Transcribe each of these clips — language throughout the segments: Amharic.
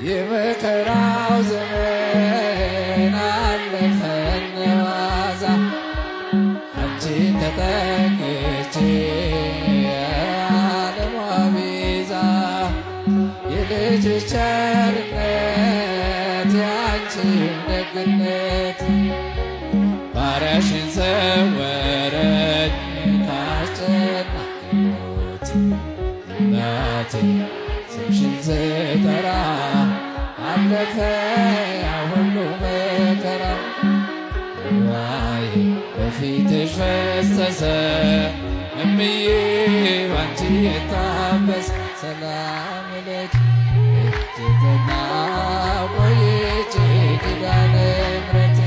የመከራው ዘመን አለፈ እንደዋዛ አንቺን ተጠግቼ የዓለሟ ቤዛ የልጅሽ ቸርነት ያንቺም ደግነት ባሪያሽን ሰወረኝ ካስጨናቂ ሞት እናቴ ስምሽን ስጠራ አለፈ ያ ሁሉ መከራ እንባዬ በፊትሽ ፈሰሰ እምዬ ባንቺ የታበሰ ሰላም ለኪ እጅግና ቆይቼ ኪዳነ ምሕረት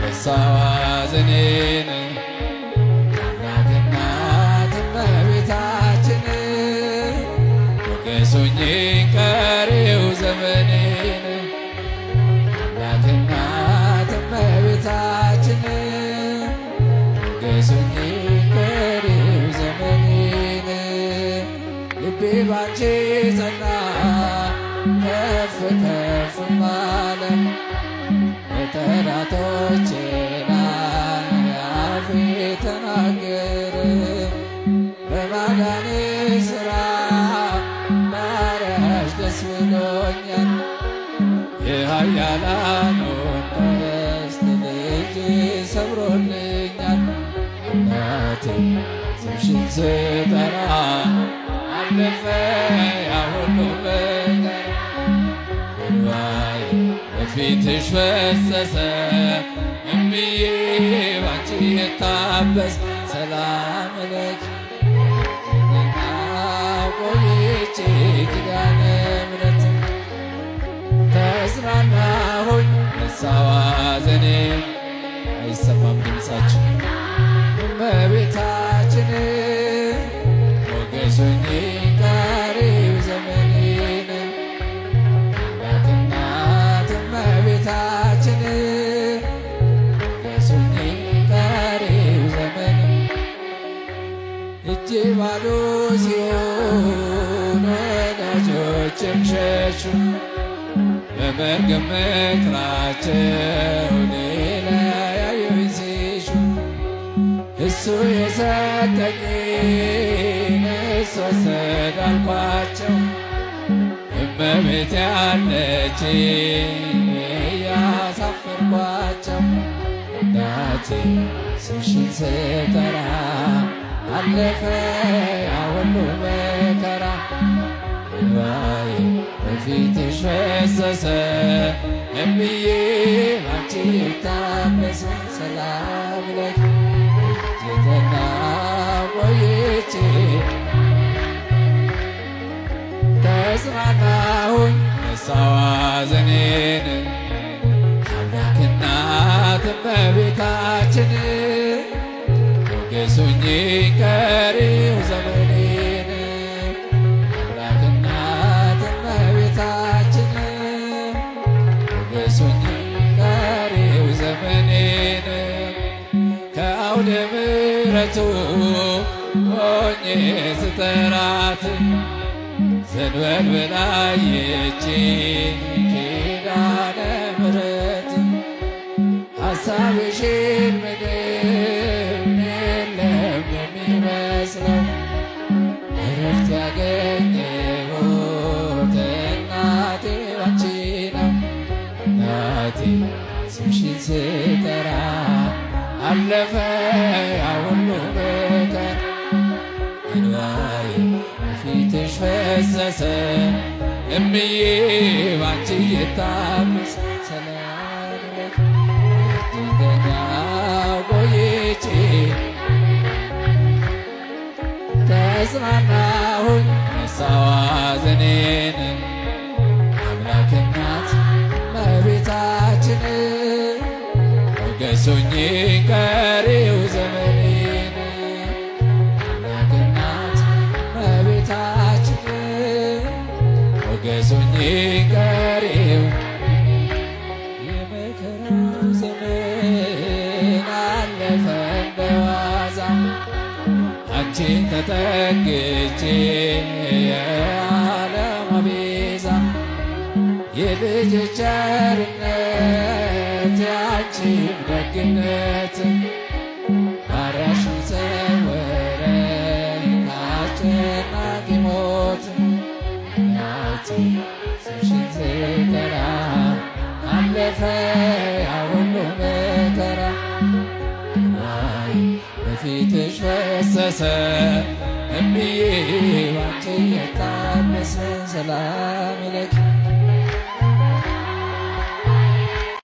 ረሳዋ ሐዘኔን አምላክ እናት እመቤታችን ሞገሱኝ ቀሪው ዘመኔን አምላክ እናት እመቤታችን ሞገሱኝ ቀሪው ዘመኔን ልቤ ባንቺ ጸና ከፍ ከፍ አለ በጠላቶቼ ላይ አፌ ተናገረ በማዳንሽ ሥራ ባሪያሽ ደስ ብሎኛል የኃያላኑን ቀስት ልጅ ሰብሮልኛል እናቴ ስምሽን ስጠራ አለፈ ያ ሁሉ መከራ እንባዬ በፊትሽ ፈሰሰ እምዬ ባንቺ የታበሰ ሰላም ለኪ እጅግና ቆይቼ ኪዳነ ምሕረት ተጽናናሁኝ ረሳዋ ሐዘኔን አይሰማም ድምፃችን እመቤታችን ሞገሱኝ ቀሪው ዘመኔን አምላክ እናት እመቤታችን ሞገሱኝ ቀሪው ዘመን እጄ ባዶ ሲሆን ወዳጆቼም ሸሹ በመርገም ምክራቸው ሊለያዩኝ ሲሹ እሱ የሰጠኝን እሱ ወሰደ አልኳቸው እመቤቴ ያለችኝ እያሳፈርኳቸው እናቴ ስምሽን ስጠራ አለፈ ያ ሁሉ መከራ እንባዬ በፊትሽ ፈሰሰ እምዬ ባንቺ የታበሰ ሰላም ለኪ እጅግና ቆይቼ ተጽናናሁኝ ረሳዋ ሐዘኔን አምላክ እናት እመቤታችን ሞገሱኝ ቀሪው ዘመኔን አምላክ እናት እመቤታችን ሞገሱኝ ቀሪው ዘመኔን ከአውደ ምሕረቱ ሆኜ ስጠራት ዘንበል ብላየችኝ ኪዳነ ምሕረት ሐሳብሽን ምንም የለም የሚመስለው እረፍት ያገኘሁት እናቴ ባንቺ ነው እናቴ ስምሽን ስጠራ አለፈ ያ ሁሉ መከራ እንባዬ በፊትሽ ፈሰሰ እምዬ ባንቺ የታበሰ ሰላም ለኪ እጅግና ቆይቼ ተጽናናሁኝ ረሳዋ ሐዘኔን አምላክ እናት እመቤታችን ሞገሱኝ ቀሪው ዘመኔን አምላክ እናት እመቤታችን ሞገሱኝ ቀሪው የመከራው ዘመን አለፈ እንደዋዛ አንቺን ተጠግቼ የልጅ ቸርነት ያንቺም ደግነት ባሪያሽን ሰወረኝ ከአስጨናቂ ሞት እናቴ ስምሽን ስጠራ አለፈ ያ ሁሉ መከራ አይ በፊትሽ ፈሰሰ እምዬ ባንቺ የታመሰ ሰላም ለኪ